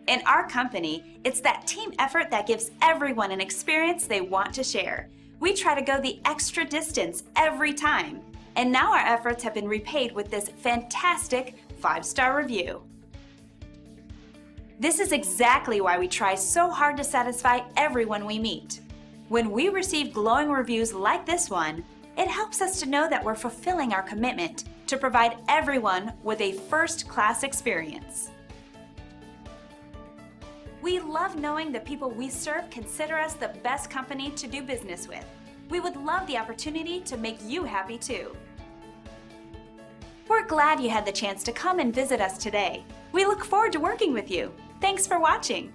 In our company, it's that team effort that gives everyone an experience they want to share. We try to go the extra distance every time. And now our efforts have been repaid with this fantastic 5-star review. This is exactly why we try so hard to satisfy everyone we meet. When we receive glowing reviews like this one, it helps us to know that we're fulfilling our commitment to provide everyone with a first-class experience. We love knowing the people we serve consider us the best company to do business with. We would love the opportunity to make you happy too. We're glad you had the chance to come and visit us today. We look forward to working with you. Thanks for watching.